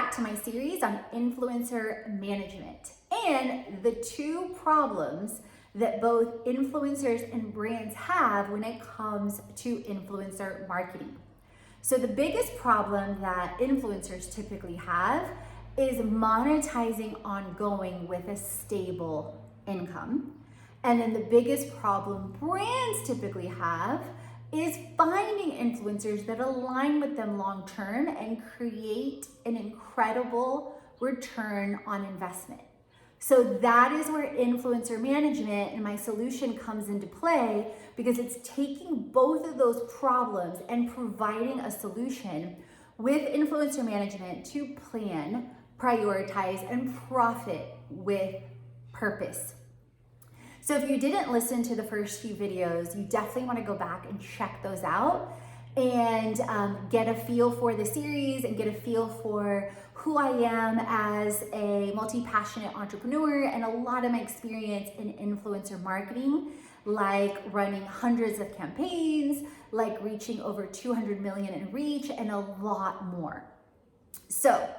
back to my series on influencer management and the two problems that both influencers and brands have when it comes to influencer marketing. So the biggest problem that influencers typically have is monetizing ongoing with a stable income. And then the biggest problem brands typically have is finding influencers that align with them long term and create an incredible return on investment. So that is where influencer management and my solution comes into play, because it's taking both of those problems and providing a solution with influencer management to plan, prioritize, and profit with purpose. So if you didn't listen to the first few videos, you definitely want to go back and check those out and get a feel for the series and get a feel for who I am as a multi-passionate entrepreneur and a lot of my experience in influencer marketing, like running hundreds of campaigns, like reaching over 200 million in reach, and a lot more. So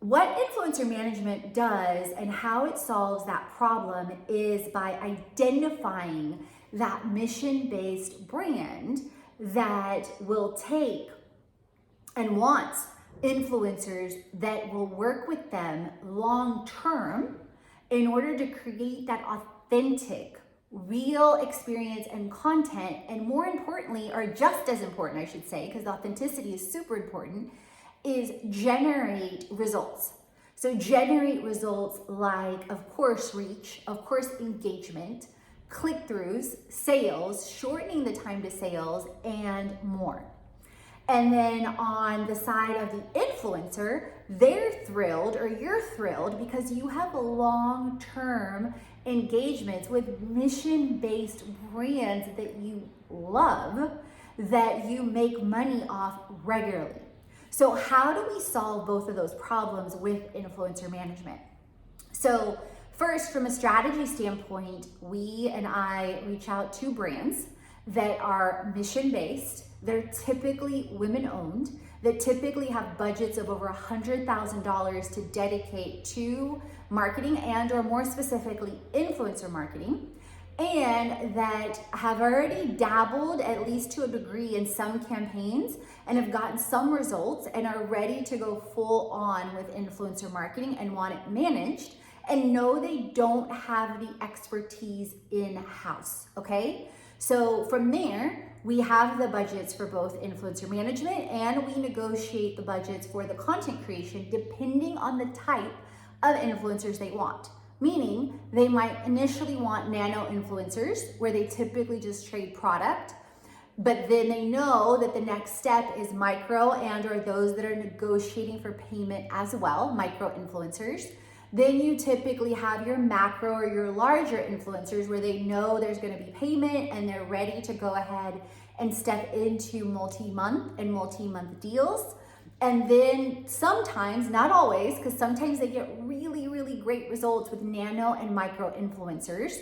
what influencer management does and how it solves that problem is by identifying that mission-based brand that will take and wants influencers that will work with them long-term in order to create that authentic, real experience and content, and more importantly, or just as important, I should say, because authenticity is super important, is generate results. So generate results like, of course, reach, of course, engagement, click-throughs, sales, shortening the time to sales, and more. And then on the side of the influencer, they're thrilled, or you're thrilled, because you have long-term engagements with mission-based brands that you love, that you make money off regularly. So how do we solve both of those problems with influencer management? So first, from a strategy standpoint, we and I reach out to brands that are mission-based. They're typically women-owned, that typically have budgets of over $100,000 to dedicate to marketing and, or more specifically, influencer marketing, and that have already dabbled, at least to a degree, in some campaigns and have gotten some results and are ready to go full on with influencer marketing and want it managed, and know they don't have the expertise in-house, okay? So from there, we have the budgets for both influencer management, and we negotiate the budgets for the content creation depending on the type of influencers they want. Meaning they might initially want nano influencers, where they typically just trade product, but then they know that the next step is micro and or those that are negotiating for payment as well, micro influencers. Then you typically have your macro or your larger influencers, where they know there's going to be payment and they're ready to go ahead and step into multi-month and multi-month deals. And then sometimes, not always, because sometimes they get really, really great results with nano and micro influencers,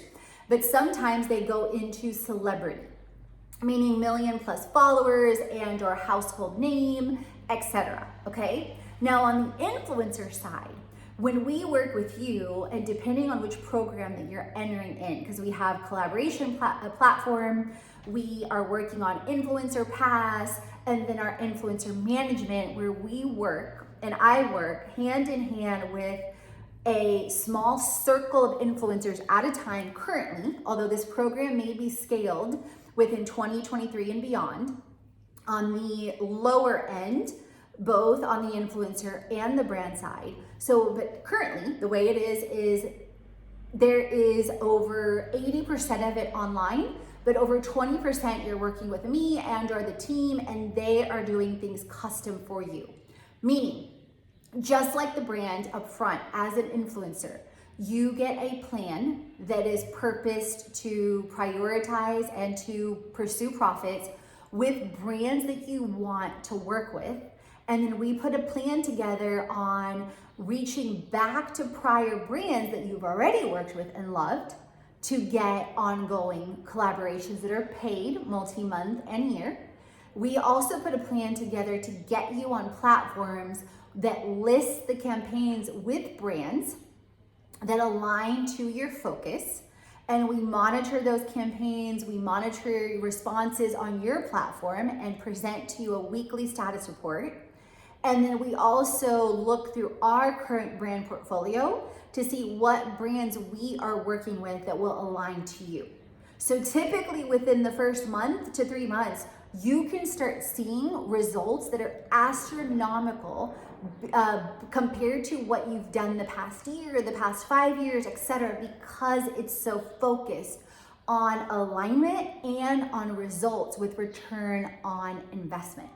but sometimes they go into celebrity, meaning million+ followers and or household name, etc. Okay? Now on the influencer side, when we work with you, and depending on which program that you're entering in, because we have collaboration platform, we are working on Influencer Pass, and then our influencer management, where we work, and I work hand in hand with a small circle of influencers at a time currently, although this program may be scaled within 2023 and beyond. On the lower end, both on the influencer and the brand side. So, but currently, the way it is there is over 80% of it online, but over 20% you're working with me and or the team, and they are doing things custom for you. Meaning, just like the brand up front as an influencer, you get a plan that is purposed to prioritize and to pursue profits with brands that you want to work with. And then we put a plan together on reaching back to prior brands that you've already worked with and loved to get ongoing collaborations that are paid multi-month and year. We also put a plan together to get you on platforms that lists the campaigns with brands that align to your focus. And we monitor those campaigns, we monitor responses on your platform and present to you a weekly status report. And then we also look through our current brand portfolio to see what brands we are working with that will align to you. So typically within the first month to 3 months, you can start seeing results that are astronomical compared to what you've done the past year, the past 5 years, etc., because it's so focused on alignment and on results with return on investment.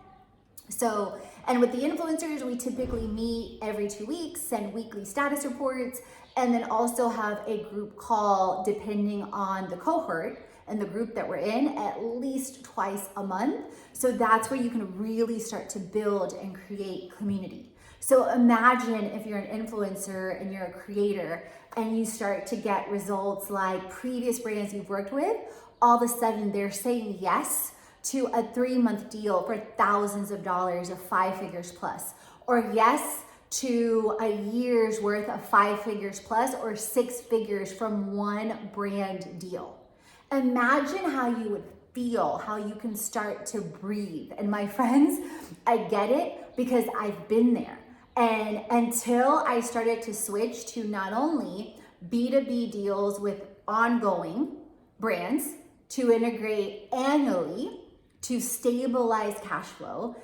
So, and with the influencers, we typically meet every 2 weeks, send weekly status reports, and then also have a group call depending on the cohort and the group that we're in at least twice a month. So that's where you can really start to build and create community. So imagine if you're an influencer and you're a creator and you start to get results like previous brands you've worked with, all of a sudden they're saying yes to a 3-month deal for thousands of dollars of 5 figures plus, or yes to a year's worth of 5 figures plus or 6 figures from one brand deal. Imagine how you would feel, how you can start to breathe. And my friends, I get it because I've been there. And until I started to switch to not only B2B deals with ongoing brands to integrate annually to stabilize cash flow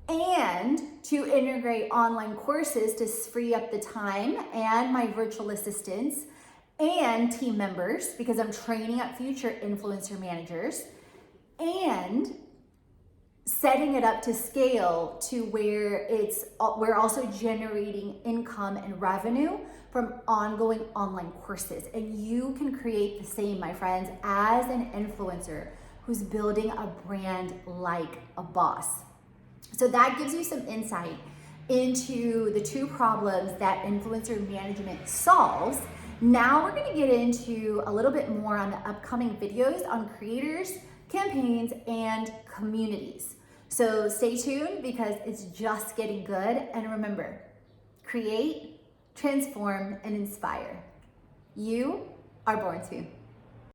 and to integrate online courses to free up the time and my virtual assistants and team members because I'm training up future influencer managers and setting it up to scale to where we're also generating income and revenue from ongoing online courses. And you can create the same, my friends, as an influencer who's building a brand like a boss. So that gives you some insight into the 2 problems that influencer management solves. Now we're gonna get into a little bit more on the upcoming videos on creators, campaigns, and communities. So stay tuned because it's just getting good. And remember, create, transform, and inspire. You are born to.